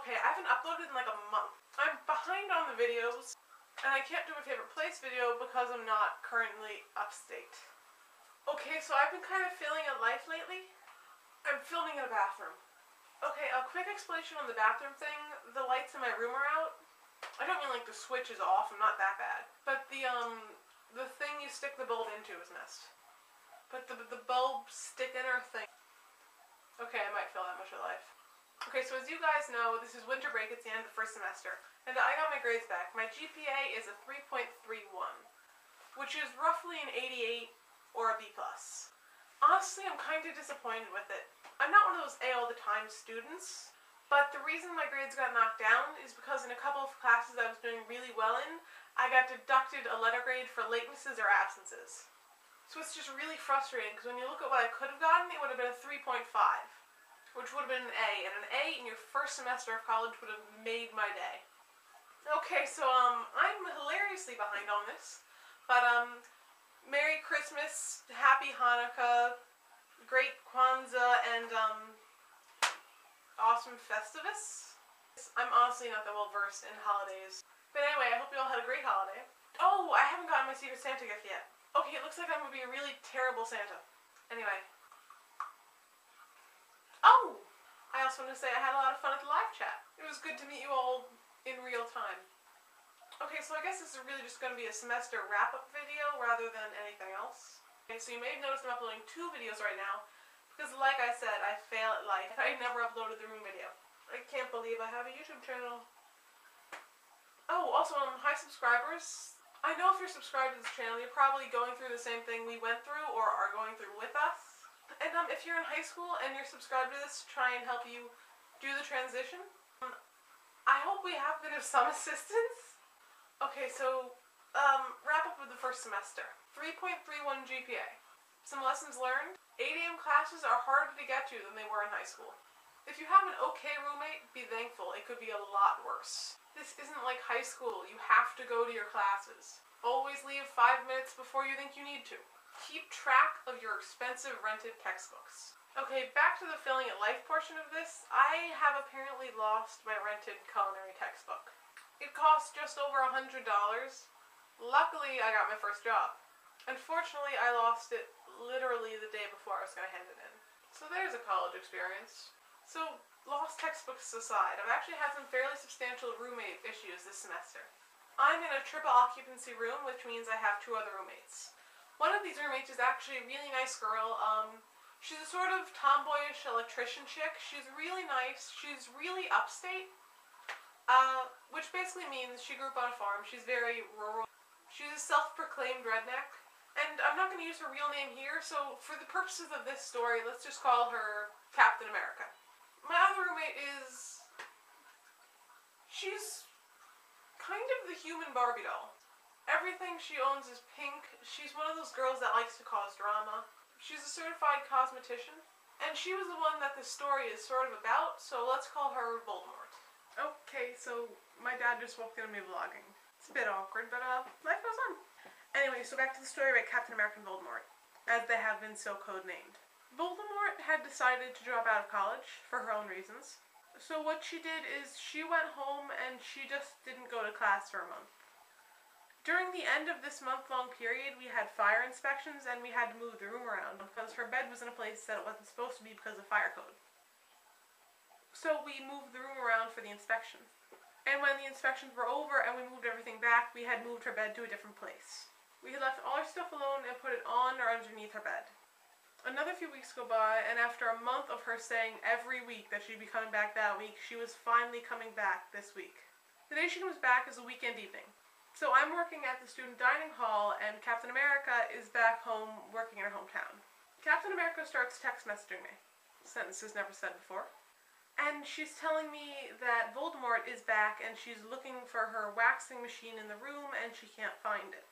Okay, I haven't uploaded in like a month. I'm behind on the videos, and I can't do my favorite place video because I'm not currently upstate. Okay, so I've been kind of feeling a life lately. I'm filming in a bathroom. Okay, a quick explanation on the bathroom thing. The lights in my room are out. I don't mean like the switch is off, I'm not that bad. But the thing you stick the bulb into is messed. But the bulb stick-inner thing. Okay, I might fail that much of life. Okay, so as you guys know, this is winter break, it's the end of the first semester. And I got my grades back. My GPA is a 3.31, which is roughly an 88 or a B+. Honestly, I'm kind of disappointed with it. I'm not one of those A all the time students, but the reason my grades got knocked down is because in a couple of classes I was doing really well in, I got deducted a letter grade for latencies or absences. So it's just really frustrating, because when you look at what I could have gotten, it would have been a 3.5, which would have been an A, and an A in your first semester of college would have made my day. Okay, so I'm hilariously behind on this, but Merry Christmas, Happy Hanukkah, Great Kwanzaa, and Awesome Festivus. I'm honestly not that well versed in holidays. But anyway, I hope you all had a great holiday. Oh, I haven't gotten my Secret Santa gift yet. Okay, it looks like I'm going to be a really terrible Santa. Anyway. Oh! I also want to say I had a lot of fun at the live chat. It was good to meet you all in real time. Okay, so I guess this is really just going to be a semester wrap-up video rather than anything else. Okay, so you may have noticed I'm uploading 2 videos right now because, like I said, I fail at life. I never uploaded the room video. I can't believe I have a YouTube channel. Oh, also, hi subscribers. I know if you're subscribed to this channel, you're probably going through the same thing we went through or are going through with us. And if you're in high school and you're subscribed to this to try and help you do the transition, I hope we have a bit of some assistance. Okay, so, wrap up with the first semester. 3.31 GPA. Some lessons learned. 8 AM classes are harder to get to than they were in high school. If you have an okay roommate, be thankful. It could be a lot worse. This isn't like high school. You have to go to your classes. Always leave 5 minutes before you think you need to. Keep track of your expensive rented textbooks. Okay, back to the feeling at life portion of this. I have apparently lost my rented culinary textbook. It cost just over $100. Luckily, I got my first job. Unfortunately, I lost it literally the day before I was going to hand it in. So there's a college experience. So, lost textbooks aside, I've actually had some fairly substantial roommate issues this semester. I'm in a triple occupancy room, which means I have 2 other roommates. One of these roommates is actually a really nice girl. She's a sort of tomboyish electrician chick. She's really nice. She's really upstate, which basically means she grew up on a farm. She's very rural. She's a self-proclaimed redneck. And I'm not going to use her real name here, so for the purposes of this story, let's just call her Captain America. My other roommate she's kind of the human Barbie doll. Everything she owns is pink. She's one of those girls that likes to cause drama. She's a certified cosmetician. And she was the one that the story is sort of about, so let's call her Voldemort. Okay, so my dad just walked in on me vlogging. It's a bit awkward, but life goes on. Anyway, so back to the story about Captain America and Voldemort, as they have been so codenamed. Voldemort had decided to drop out of college for her own reasons. So what she did is she went home and she just didn't go to class for a month. During the end of this month-long period, we had fire inspections and we had to move the room around because her bed was in a place that it wasn't supposed to be because of fire code. So we moved the room around for the inspection. And when the inspections were over and we moved everything back, we had moved her bed to a different place. We had left all our stuff alone and put it on or underneath her bed. Another few weeks go by, and after a month of her saying every week that she'd be coming back that week, she was finally coming back this week. The day she comes back is a weekend evening. So I'm working at the student dining hall, and Captain America is back home working in her hometown. Captain America starts text messaging me. Sentences never said before. And she's telling me that Voldemort is back and she's looking for her waxing machine in the room and she can't find it.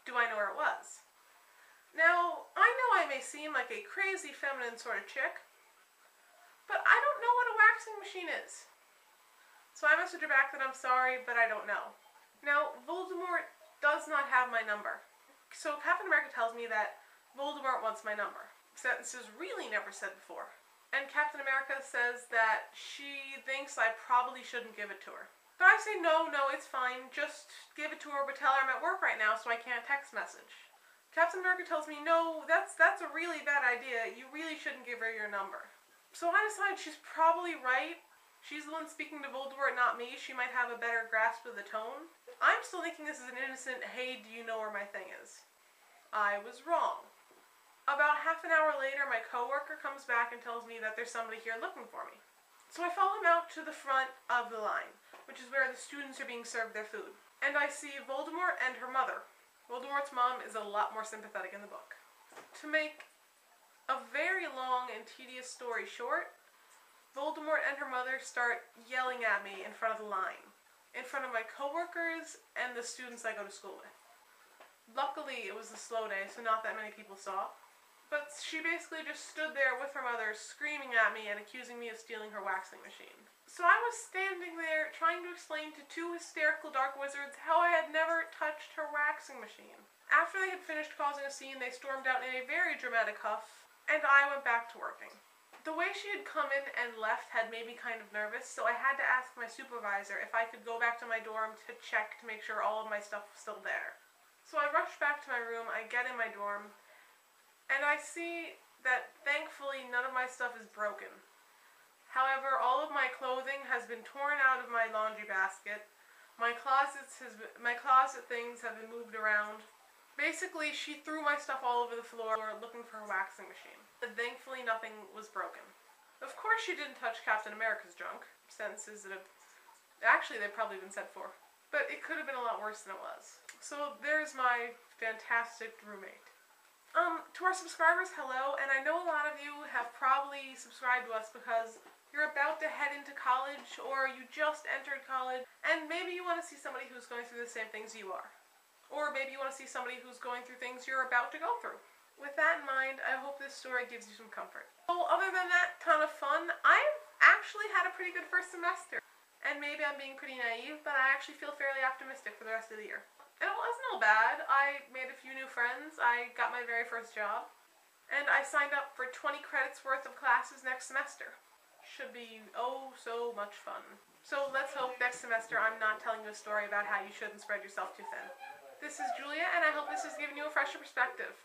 Do I know where it was? Now, I know I may seem like a crazy feminine sort of chick, but I don't know what a waxing machine is. So I message her back that I'm sorry, but I don't know. Now, Voldemort does not have my number. So Captain America tells me that Voldemort wants my number. Sentences really never said before. And Captain America says that she thinks I probably shouldn't give it to her. But I say, no, it's fine. Just give it to her, but tell her I'm at work right now so I can't text message. Captain America tells me, no, that's a really bad idea. You really shouldn't give her your number. So I decide she's probably right. She's the one speaking to Voldemort, not me. She might have a better grasp of the tone. I'm still thinking this is an innocent, hey, do you know where my thing is? I was wrong. About half an hour later, my coworker comes back and tells me that there's somebody here looking for me. So I follow him out to the front of the line, which is where the students are being served their food. And I see Voldemort and her mother. Voldemort's mom is a lot more sympathetic in the book. To make a very long and tedious story short, Voldemort and her mother start yelling at me in front of the line, in front of my coworkers and the students I go to school with. Luckily, it was a slow day, so not that many people saw. But she basically just stood there with her mother, screaming at me and accusing me of stealing her waxing machine. So I was standing there trying to explain to two hysterical dark wizards how I had never touched her waxing machine. After they had finished causing a scene, they stormed out in a very dramatic huff, and I went back to working. The way she had come in and left had made me kind of nervous, so I had to ask my supervisor if I could go back to my dorm to check to make sure all of my stuff was still there. So I rushed back to my room, I get in my dorm, and I see that thankfully none of my stuff is broken. However, all of my clothing has been torn out of my laundry basket. My closet things have been moved around. Basically, she threw my stuff all over the floor looking for her waxing machine. But thankfully nothing was broken. Of course she didn't touch Captain America's junk. Sentences that have... Actually, they've probably been said for. But it could have been a lot worse than it was. So there's my fantastic roommate. To our subscribers, hello, and I know a lot of you have probably subscribed to us because you're about to head into college or you just entered college, and maybe you want to see somebody who's going through the same things you are. Or maybe you want to see somebody who's going through things you're about to go through. With that in mind, I hope this story gives you some comfort. So other than that ton of fun, I've actually had a pretty good first semester. And maybe I'm being pretty naive, but I actually feel fairly optimistic for the rest of the year. And it wasn't all bad. I made a few new friends, I got my very first job, and I signed up for 20 credits worth of classes next semester. Should be oh so much fun. So let's hope next semester I'm not telling you a story about how you shouldn't spread yourself too thin. This is Julia, and I hope this has given you a fresher perspective.